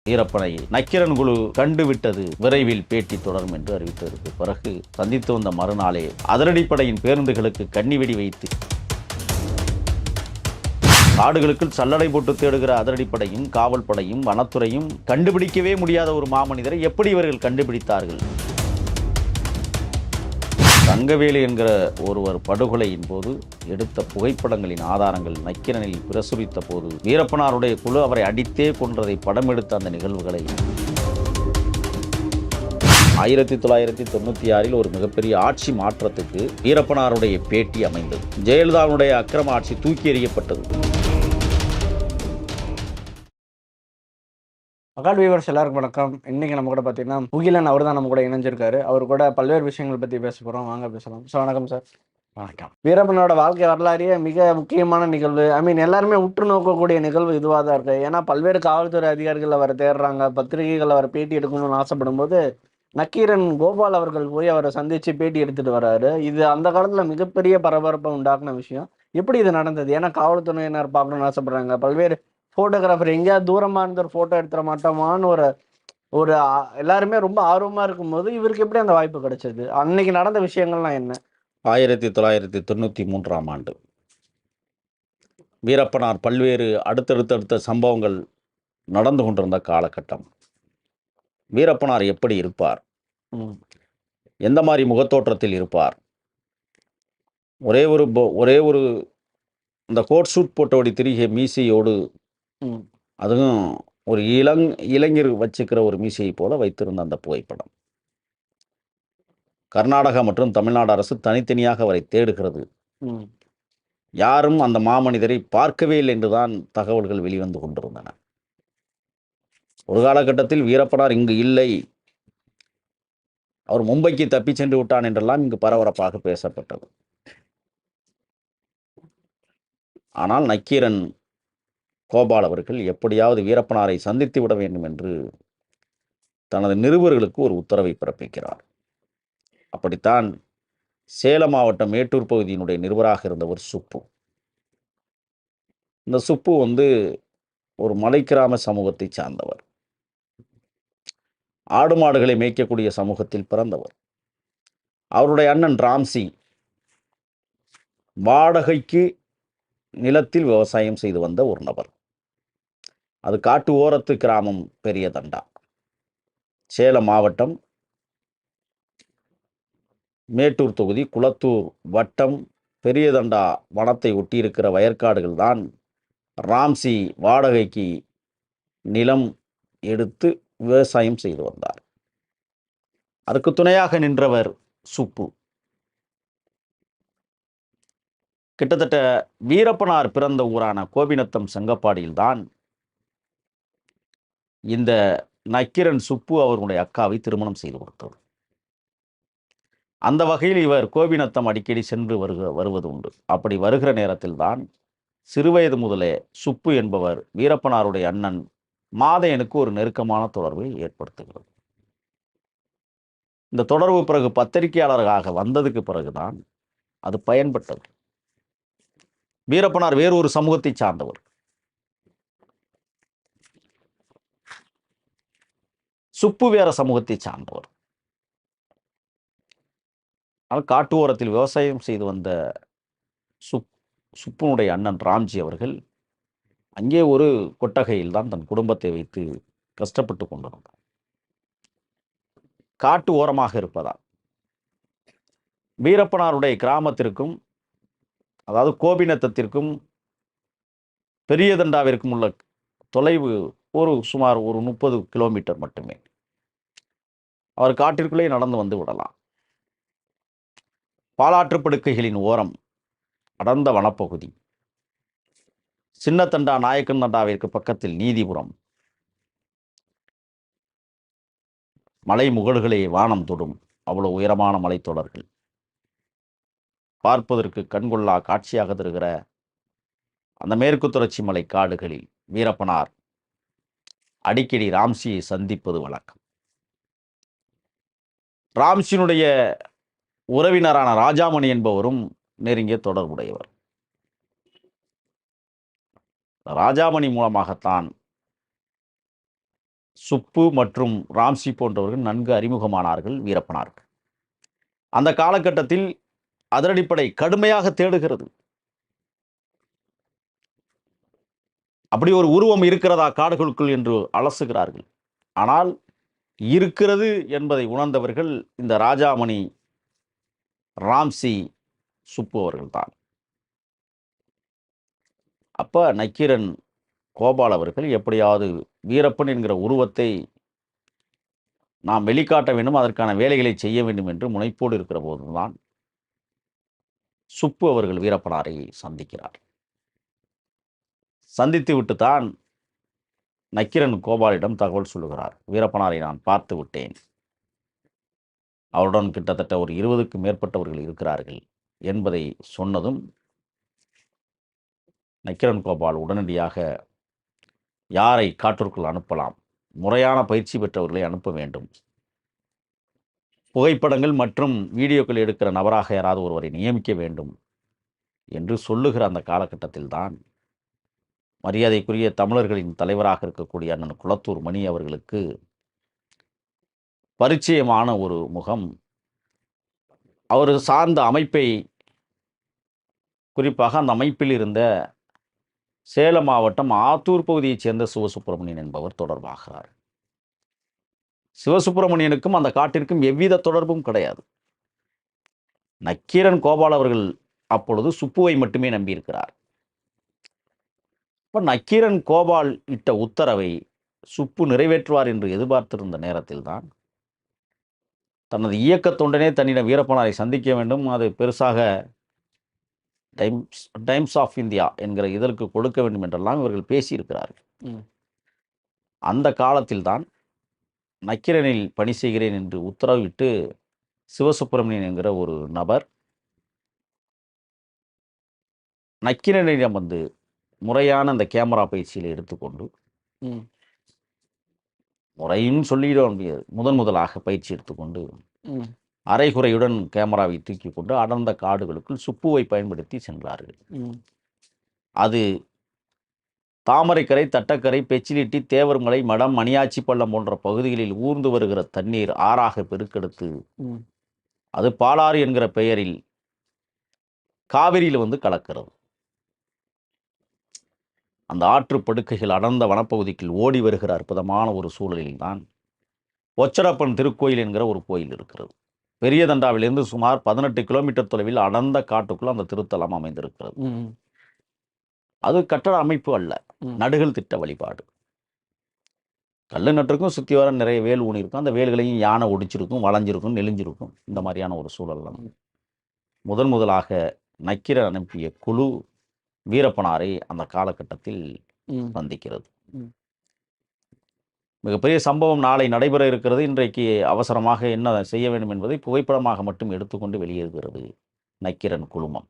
வீரப்பனை நக்கிரன் குழு கண்டுவிட்டது, விரைவில் பேட்டி தொடரும் என்று அறிவித்ததற்கு பிறகு சந்தித்து வந்த மறுநாளே அதிரடிப்படையின் பேருந்துகளுக்கு கன்னிவெடி வைத்து காடுகளுக்குள் சல்லடை போட்டு தேடுகிற அதிரடிப்படையும் காவல் படையும் வனத்துறையும் கண்டுபிடிக்கவே முடியாத ஒரு மாமனிதரை எப்படி இவர்கள் கண்டுபிடித்தார்கள்? தங்கவேலு என்கிற ஒருவர் படுகொலையின் போது எடுத்த புகைப்படங்களின் ஆதாரங்கள் நக்கிரனில் பிரசுரித்த போது வீரப்பனாருடைய குழு அவரை அடித்தே கொன்றதை படம் எடுத்த அந்த நிகழ்வுகளை 1996 ஒரு மிகப்பெரிய ஆட்சி மாற்றத்துக்கு வீரப்பனாருடைய பேட்டி அமைந்தது. ஜெயலலிதாவுடைய அக்கிரம ஆட்சி தூக்கி எறியப்பட்டது. மகால் வீவர்ஸ் எல்லாருக்கும் வணக்கம். இன்னைக்கு நம்ம கூட பார்த்தீங்கன்னா முகிலன் அவர் தான் நம்ம கூட இணைஞ்சிருக்காரு. அவர் கூட பல்வேறு விஷயங்கள் பற்றி பேச போகிறோம். வாங்க பேசலாம். ஸோ வணக்கம் சார். வணக்கம். வீரப்பனோட வாழ்க்கை வரலாறையே மிக முக்கியமான நிகழ்வு. எல்லாருமே உற்று நோக்கக்கூடிய நிகழ்வு இதுவாக தான் இருக்கு. ஏன்னா பல்வேறு காவல்துறை அதிகாரிகள் அவரை தேடுறாங்க, பத்திரிகைகள் அவரை பேட்டி எடுக்கணும்னு ஆசைப்படும் போது நக்கீரன் கோபால் அவர்கள் போய் அவரை சந்திச்சு பேட்டி எடுத்துட்டு வர்றாரு. இது அந்த காலத்துல மிகப்பெரிய பரபரப்பை உண்டாக்குன விஷயம். எப்படி இது நடந்தது? ஏன்னா காவல்துறையினர் பார்க்கணும்னு ஆசைப்படுறாங்க. பல்வேறு போட்டோகிராஃபர் எங்கேயாவது தூரமா இருந்து ஒரு போட்டோ எடுத்துட மாட்டோமான்னு ஒரு ஒரு எல்லாருமே ரொம்ப ஆர்வமா இருக்கும்போது இவருக்கு எப்படி அந்த வாய்ப்பு கிடைச்சது? அன்னைக்கு நடந்த விஷயங்கள்லாம் என்ன? 1993 வீரப்பனார் பல்வேறு அடுத்தடுத்த சம்பவங்கள் நடந்து கொண்டிருந்த காலகட்டம். வீரப்பனார் எப்படி இருப்பார், எந்த மாதிரி முகத்தோற்றத்தில் இருப்பார்? ஒரே ஒரு இந்த கோட் சூட் போட்டோடி திரிகை மீசையோடு, அதுவும் ஒரு இளைஞர் வச்சுக்கிற ஒரு மீசையை போல வைத்திருந்த அந்த புகைப்படம். கர்நாடகா மற்றும் தமிழ்நாடு அரசு தனித்தனியாக அவரை தேடுகிறது. யாரும் அந்த மாமனிதரை பார்க்கவே இல்லை என்றுதான் தகவல்கள் வெளிவந்து கொண்டிருந்தன. ஒரு காலகட்டத்தில் வீரப்பனார் இங்கு இல்லை, அவர் மும்பைக்கு தப்பி சென்று விட்டான் என்றெல்லாம் இங்கு பரபரப்பாக பேசப்பட்டது. ஆனால் நக்கீரன் கோபால் அவர்கள் எப்படியாவது வீரப்பனாரை சந்தித்து விட வேண்டும் என்று தனது நிருபர்களுக்கு ஒரு உத்தரவை பிறப்பிக்கிறார். அப்படித்தான் சேலம் மாவட்டம் மேட்டூர் பகுதியினுடைய நிருபராக இருந்தவர் சுப்பு. இந்த சுப்பு ஒரு மலை கிராம சமூகத்தை சார்ந்தவர். ஆடு மாடுகளை மேய்க்கக்கூடிய சமூகத்தில் பிறந்தவர். அவருடைய அண்ணன் ராம்சி வாடகைக்கு நிலத்தில் விவசாயம் செய்து வந்த ஒரு நபர். அது காட்டு ஓரத்து கிராமம் பெரியதண்டா, சேலம் மாவட்டம் மேட்டூர் தொகுதி குளத்தூர் வட்டம் பெரியதண்டா வனத்தை ஒட்டியிருக்கிற வயற்காடுகள் தான் ராம்சி வாடகைக்கு நிலம் எடுத்து விவசாயம் செய்து வந்தார். அதுக்கு துணையாக நின்றவர் சுப்பு. கிட்டத்தட்ட வீரப்பனார் பிறந்த ஊரான கோபிநத்தம் செங்கப்பாடியில்தான் இந்த நக்கீரன் சுப்பு அவருடைய அக்காவை திருமணம் செய்து கொடுத்தது. அந்த வகையில் இவர் கோபிநத்தம் அடிக்கடி சென்று வருவது உண்டு. அப்படி வருகிற நேரத்தில் தான் சிறுவயது முதலே சுப்பு என்பவர் வீரப்பனாருடைய அண்ணன் மாதையனுக்கு ஒரு நெருக்கமான தொடர்பை ஏற்படுத்துகிறது. இந்த தொடர்பு பிறகு பத்திரிகையாளராக வந்ததுக்கு பிறகுதான் அது பயன்பட்டது. வீரப்பனார் வேறு ஒரு சமூகத்தை சார்ந்தவர். சுப்பு வேற சமூகத்தை சார்ந்தவர். காட்டு ஓரத்தில் விவசாயம் செய்து வந்த சுப்புனுடைய அண்ணன் ராம்ஜி அவர்கள் அங்கே ஒரு கொட்டகையில் தான் தன் குடும்பத்தை வைத்து கஷ்டப்பட்டு கொண்டிருந்தார். காட்டு ஓரமாக இருப்பதால் வீரப்பனாருடைய கிராமத்திற்கும், அதாவது கோபிநத்தத்திற்கும் பெரியதண்டாவிற்கும் உள்ள தொலைவு சுமார் 30 கிலோமீட்டர் மட்டுமே. அவர் காட்டிற்குள்ளே நடந்து வந்து விடலாம். பாலாற்றுப்படுக்கைகளின் ஓரம் அடர்ந்த வனப்பகுதி. சின்னத்தண்டா நாயக்கன் தண்டாவிற்கு பக்கத்தில் நீதிபுரம். மலை முகடுகளே வானம் தொடும் அவ்வளவு உயரமான மலைத்தொடர்கள். பார்ப்பதற்கு கண்கொள்ளா காட்சியாக தருகிற அந்த மேற்கு தொடர்ச்சி மலை காடுகளில் வீரப்பனார் அடிக்கடி ராம்சியை சந்திப்பது வழக்கம். ராம்சியினுடைய உறவினரான ராஜாமணி என்பவரும் நெருங்கிய தொடர்புடையவர். ராஜாமணி மூலமாகத்தான் சுப்பு மற்றும் ராம்சி போன்றவர்கள் நன்கு அறிமுகமானார்கள் வீரப்பனாருக்கு. அந்த காலகட்டத்தில் அதிரடிப்படை கடுமையாக தேடுகிறது. அப்படி ஒரு உருவம் இருக்கிறதா காடுகளுக்குள் என்று அலசுகிறார்கள். ஆனால் இருக்கிறது என்பதை உணர்ந்தவர்கள் இந்த ராஜாமணி, ராம்சி, சுப்பு அவர்கள்தான். அப்ப நக்கீரன் கோபால் அவர்கள் எப்படியாவது வீரப்பன் என்கிற உருவத்தை நாம் வெளிக்காட்ட வேண்டும், அதற்கான வேலைகளை செய்ய வேண்டும் என்று முனைப்போடு இருக்கிற போதுதான் சுப்பு அவர்கள் வீரப்பனாரை சந்திக்கிறார். சந்தித்து விட்டு தான் நக்கீரன் கோபாலிடம் தகவல் சொல்லுகிறார். வீரப்பனாரை நான் பார்த்து விட்டேன், அவருடன் கிட்டத்தட்ட ஒரு 20க்கும் மேற்பட்டவர்கள் இருக்கிறார்கள் என்பதை சொன்னதும் நக்கீரன் கோபால் உடனடியாக யாரை காட்டிற்குள் அனுப்பலாம், முறையான பயிற்சி பெற்றவர்களை அனுப்ப வேண்டும், புகைப்படங்கள் மற்றும் வீடியோக்கள் எடுக்கிற நபராக யாராவது ஒருவரை நியமிக்க வேண்டும் என்று சொல்லுகிற அந்த காலகட்டத்தில் தான் மரியாதைக்குரிய தமிழர்களின் தலைவராக இருக்கக்கூடிய அண்ணன் குளத்தூர் மணி அவர்களுக்கு பரிச்சயமான ஒரு முகம், அவர் சார்ந்த அமைப்பை, குறிப்பாக அந்த அமைப்பில் இருந்த சேலம் மாவட்டம் ஆத்தூர் பகுதியைச் சேர்ந்த சிவசுப்பிரமணியன் என்பவர் தொடர்பாகிறார். சிவசுப்பிரமணியனுக்கும் அந்த காட்டிற்கும் எவ்வித தொடர்பும் கிடையாது. நக்கீரன் கோபால் அவர்கள் அப்பொழுது சுப்புவை மட்டுமே நம்பியிருக்கிறார். இப்போ நக்கீரன் கோபால் இட்ட உத்தரவை சுப்பு நிறைவேற்றுவார் என்று எதிர்பார்த்திருந்த நேரத்தில்தான் தனது இயக்க தொண்டனே தன்னிடம் வீரப்பனாரை சந்திக்க வேண்டும், அது பெருசாக டைம்ஸ் ஆஃப் இந்தியா என்கிற இதழுக்கு கொடுக்க வேண்டும் என்றெல்லாம் இவர்கள் பேசியிருக்கிறார்கள். அந்த காலத்தில்தான் நக்கீரனில் பணி செய்கிறேன் என்று உத்தரவிட்டு சிவசுப்பிரமணியன் என்கிற ஒரு நபர் நக்கீரனிடம் வந்து முறையான அந்த கேமரா பயிற்சியில் எடுத்துக்கொண்டு, முறையும் சொல்லிட முடியாது, முதலாக பயிற்சி எடுத்துக்கொண்டு அரைகுறையுடன் கேமராவை தூக்கி கொண்டு அடர்ந்த காடுகளுக்குள் சுப்புவை பயன்படுத்தி சென்றார்கள். அது தாமரைக்கரை, தட்டக்கரை, பெச்சிலிட்டி, தேவர்மலை, மடம், மணியாச்சி பள்ளம் போன்ற பகுதிகளில் ஊர்ந்து வருகிற தண்ணீர் ஆறாக பெருக்கெடுத்து அது பாலாறு என்கிற பெயரில் காவிரியில் வந்து கலக்கிறது. அந்த ஆற்று படுக்கைகள் அடர்ந்த வனப்பகுதிக்குள் ஓடி வருகிற அற்புதமான ஒரு சூழலில் தான் ஒச்சரப்பன் திருக்கோயில் என்கிற ஒரு கோயில் இருக்கிறது. பெரிய தண்டாவிலிருந்து சுமார் 18 கிலோமீட்டர் தொலைவில் அடர்ந்த காட்டுக்குள் அந்த திருத்தலம் அமைந்திருக்கிறது. அது கட்டட அமைப்பு அல்ல, நடுகள் திட்ட வழிபாடு. கல்லு நட்டுருக்கும், சுற்றி வர நிறைய வேல் ஊனி இருக்கும், அந்த வேல்களையும் யானை ஒடிச்சிருக்கும், வளைஞ்சிருக்கும், நெளிஞ்சிருக்கும். இந்த மாதிரியான ஒரு சூழல் முதலாக நக்கீரன் அனுப்பிய குழு வீரப்பனாரை அந்த காலகட்டத்தில் சந்திக்கிறது. மிகப்பெரிய சம்பவம் நாளை நடைபெற இருக்கிறது. இன்றைக்கு அவசரமாக என்ன செய்ய வேண்டும் என்பதை புகைப்படமாக மட்டும் எடுத்துக்கொண்டு வெளியேறுகிறது நக்கீரன் குழுமம்.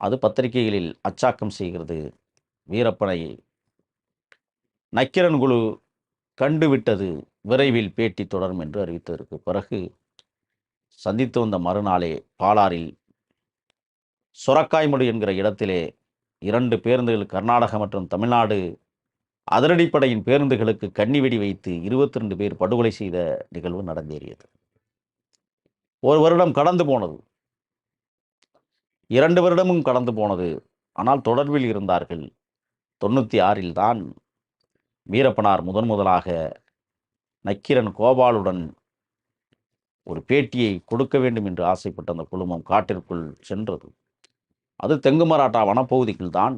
அது பத்திரிகைகளில் அச்சாக்கம் செய்கிறது. வீரப்பனை நக்கீரன் குழு கண்டுவிட்டது, விரைவில் பேட்டி தொடரும் என்று அறிவித்ததற்கு பிறகு சந்தித்து வந்த மறுநாளே பாலாறில் சொரக்காய்மடு என்கிற இடத்திலே 2 பேருந்துகள், கர்நாடக மற்றும் தமிழ்நாடு அதிரடிப்படையின் பேருந்துகளுக்கு கன்னிவெடி வைத்து 22 பேர் படுகொலை செய்த நிகழ்வு நடந்தேறியது. 1 வருடம் கடந்து போனது, 2 வருடமும் கடந்து போனது. ஆனால் தொடர்பில் இருந்தார்கள். 96 தான் வீரப்பனார் முதலாக நக்கீரன் கோபாலுடன் ஒரு பேட்டியை கொடுக்க வேண்டும் என்று ஆசைப்பட்ட அந்த குழுமம் காட்டிற்குள் சென்றது. அது தெங்கு மராட்டா வனப்பகுதிக்குள் தான்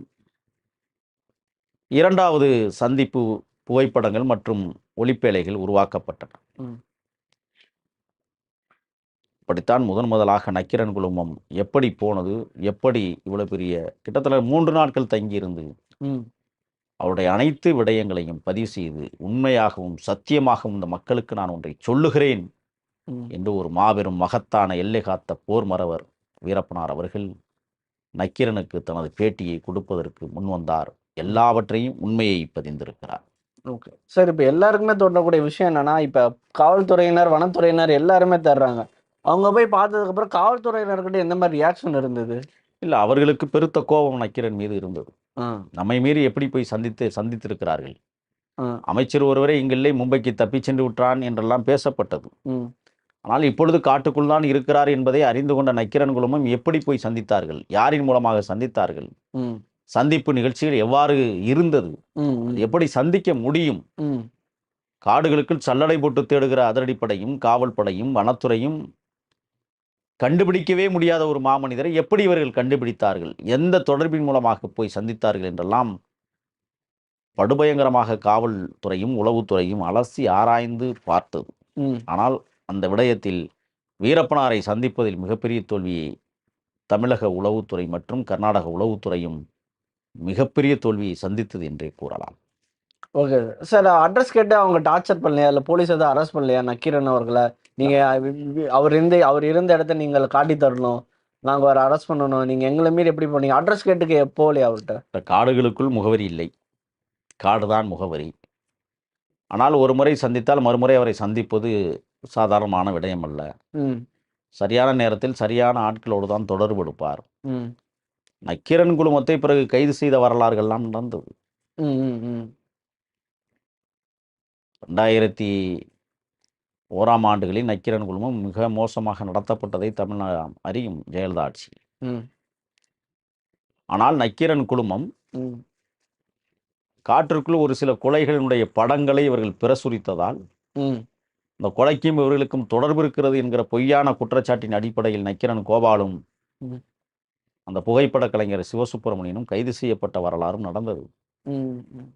2வது சந்திப்பு புகைப்படங்கள் மற்றும் ஒளிப்பேழைகள் உருவாக்கப்பட்டன. அப்படித்தான் முதலாக நக்கீரன் குழுமம் எப்படி போனது, எப்படி இவ்வளவு பெரிய கிட்டத்தட்ட 3 நாட்கள் தங்கியிருந்து அவருடைய அனைத்து விடயங்களையும் பதிவு செய்து உண்மையாகவும் சத்தியமாகவும் இந்த மக்களுக்கு நான் ஒன்றை சொல்லுகிறேன் என்று ஒரு மாபெரும் மகத்தான எல்லை காத்த போர் மறவர் வீரப்பனார் அவர்கள் நக்கீரனுக்கு தனது பேட்டியை கொடுப்பதற்கு முன்வந்தார். எல்லாவற்றையும் உண்மையை பதிந்திருக்கிறார். ஓகே சார், இப்போ எல்லாருக்குமே தோன்றக்கூடிய விஷயம் என்னன்னா, இப்போ காவல்துறையினர், வனத்துறையினர் எல்லாருமே தர்றாங்க. அவங்க போய் பார்த்ததுக்கப்புறம் காவல்துறையினர்கிட்ட எந்த மாதிரி ரியாக்ஷன் இருந்தது? இல்லை, அவர்களுக்கு பெருத்த கோபம் நக்கீரன் மீது இருந்தது. நம்மை மீறி எப்படி போய் சந்தித்திருக்கிறார்கள், ஆ. அமைச்சர் ஒருவரே இங்கில்லை, மும்பைக்கு தப்பிச் சென்று விட்டான் என்றெல்லாம் பேசப்பட்டது. ம். ஆனால் இப்பொழுது காட்டுக்குள் தான் இருக்கிறார் என்பதை அறிந்து கொண்ட நக்கீரன் குழுமம் எப்படி போய் சந்தித்தார்கள்? யாரின் மூலமாக சந்தித்தார்கள்? ம். சந்திப்பு நிகழ்ச்சிகள் எவ்வாறு இருந்தது? ம். அது ம். எப்படி சந்திக்க முடியும்? ம். காடுகளுக்குள் சல்லடை போட்டு தேடுகிற அதிரடிப்படையும், காவல் படையும், வனத்துறையும் கண்டுபிடிக்கவே முடியாத ஒரு மாமனிதரை எப்படி இவர்கள் கண்டுபிடித்தார்கள்? எந்த தொடர்பின் மூலமாக போய் சந்தித்தார்கள் என்றெல்லாம் படுபயங்கரமாக காவல்துறையும், உளவுத்துறையும் அலசி ஆராய்ந்து பார்த்தது. ம். ஆனால் அந்த விடயத்தில் வீரப்பனாரை சந்திப்பதில் மிகப்பெரிய தோல்வியை தமிழக உளவுத்துறை மற்றும் கர்நாடக உளவுத்துறையும் மிகப்பெரிய தோல்வியை சந்தித்தது என்றே கூறலாம். Okay sir. அட்ரஸ் கேட்டு அவங்க டார்ச்சர் பண்ணலையா? இல்லை போலீஸ் எதுவும் அரெஸ்ட் பண்ணலையா நக்கீரன் அவர்களை? நீங்கள் அவர் இருந்த இடத்த நீங்கள் காட்டி தரணும், நாங்கள் அவரை அரெஸ்ட் பண்ணணும், நீங்கள் எங்களை மீறி எப்படி பண்ணீங்க? அட்ரஸ் கேட்டுக்கு போகலையா அவர்கிட்ட? இந்த காடுகளுக்குள் முகவரி இல்லை, காடுதான் முகவரி. ஆனால் ஒரு முறை சந்தித்தால் மறுமுறை அவரை சந்திப்பது சாதாரணமான விடயம் அல்ல. ம். சரியான நேரத்தில் சரியான ஆட்களோடு தான் தொடர்பு எடுப்பார். ம். நக்கீரன் குழுமத்தை பிறகு கைது செய்த வரலாறுகள்லாம் நடந்தது. ம். ம். ம். 2001ஆம் ஆண்டுகளில் நக்கீரன் குழுமம் மிக மோசமாக நடத்தப்பட்டதை தமிழ்நாடு அறியும் ஜெயலலிதா ஆட்சி. ம். ஆனால் நக்கீரன் குழுமம் ம். காற்றிற்குள் ஒரு சில கொலைகளினுடைய படங்களை இவர்கள் பிரசுரித்ததால் ம். இந்த கொலைக்கும் இவர்களுக்கும் தொடர்பு இருக்கிறது என்கிற பொய்யான குற்றச்சாட்டின் அடிப்படையில் நக்கீரன் கோபாலும் ம். அந்த புகைப்பட கலைஞர் சிவசுப்பிரமணியனும் கைது செய்யப்பட்ட வரலாறும் நடந்தது. ம். ம்.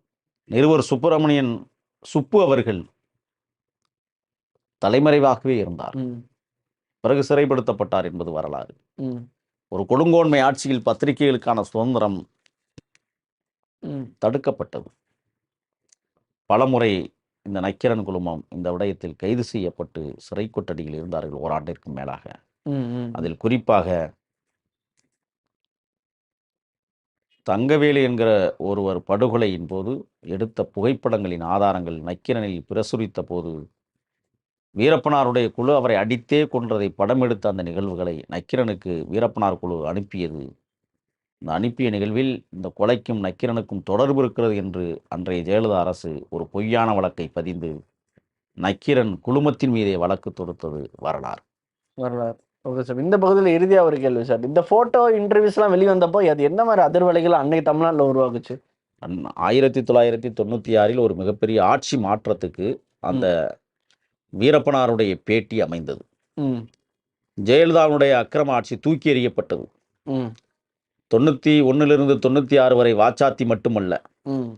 நிருபர் சுப்பிரமணியன் சுப்பு அவர்கள் தலைமறைவாகவே இருந்தார். ம். பிறகு சிறைப்படுத்தப்பட்டார் என்பது வரலாறு. ம். ஒரு கொடுங்கோன்மை ஆட்சியில் பத்திரிகைகளுக்கான சுதந்திரம் ம். தடுக்கப்பட்டது. பலமுறை இந்த நக்கீரன் குழுமம் இந்த விடயத்தில் கைது செய்யப்பட்டு சிறை கொட்டடியில் இருந்தார்கள் ஓராண்டிற்கும் மேலாக. ம். ம். அதில் குறிப்பாக தங்கவேலு என்கிற ஒருவர் படுகொலையின் போது எடுத்த புகைப்படங்களின் ஆதாரங்கள் நக்கீரனில் பிரசுரித்த போது வீரப்பனாருடைய குழு அவரை அடித்தே கொன்றதை படம் எடுத்த அந்த நிகழ்வுகளை நக்கீரனுக்கு வீரப்பனார் குழு அனுப்பியது. இந்த அனுப்பிய நிகழ்வில் இந்த கொலைக்கும் நக்கீரனுக்கும் தொடர்பு இருக்கிறது என்று அன்றைய ஜெயலலிதா அரசு ஒரு பொய்யான வழக்கை பதிந்து நக்கீரன் குழுமத்தின் மீதே வழக்கு தொடுத்தது வரலாறு. வரலாறு. Okay sir. இந்த பகுதியில் இறுதியாக ஒரு கேள்வி சார். இந்த ஃபோட்டோ இன்டர்வியூஸ்லாம் வெளிவந்தப்போ அது என்ன மாதிரி அதிர்வலைகள் அன்னைக்கு தமிழ்நாட்டில் உருவாக்குச்சு? 1996 ஒரு மிகப்பெரிய ஆட்சி மாற்றத்துக்கு அந்த வீரப்பனாருடைய பேட்டி அமைந்தது. ம். ஜெயலலிதாவுடைய அக்கிரம ஆட்சி தூக்கி எறியப்பட்டது. ம். 91லிருந்து 96 வரை வாச்சாத்தி மட்டுமல்ல, ம்.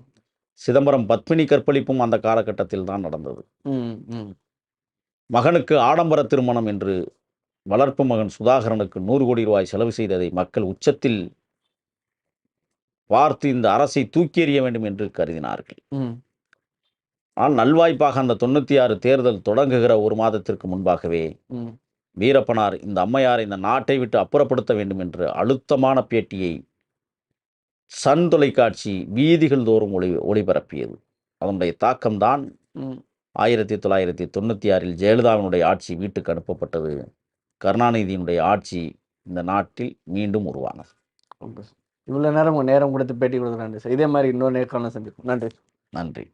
சிதம்பரம் பத்மினி கற்பழிப்பும் அந்த காலகட்டத்தில் தான் நடந்தது. ம். ம். மகனுக்கு ஆடம்பர திருமணம் என்று வளர்ப்பு மகன் சுதாகரனுக்கு 100 கோடி ரூபாய் செலவு செய்ததை மக்கள் உச்சத்தில் பார்த்து இந்த அரசை தூக்கி எறிய வேண்டும் என்று கருதினார்கள். ம். ஆனால் நல்வாய்ப்பாக அந்த 96 தேர்தல் தொடங்குகிற ஒரு மாதத்திற்கு முன்பாகவே ம். வீரப்பனார் இந்த அம்மையாரை இந்த நாட்டை விட்டு அப்புறப்படுத்த வேண்டும் என்று அழுத்தமான பேட்டியை சன் தொலைக்காட்சி வீதிகள் தோறும் ஒளிபரப்பியது. அதனுடைய தாக்கம்தான் 1996 ஜெயலலிதாவினுடைய ஆட்சி வீட்டுக்கு அனுப்பப்பட்டது. கருணாநிதியினுடைய ஆட்சி இந்த நாட்டில் மீண்டும் உருவானது. இவ்வளோ நேரம் உங்கள் நேரம் கொடுத்து பேட்டி கொடுத்து நன்றி சார். இதே மாதிரி இன்னொரு நேர்காணல் சந்திப்போம். நன்றி. நன்றி.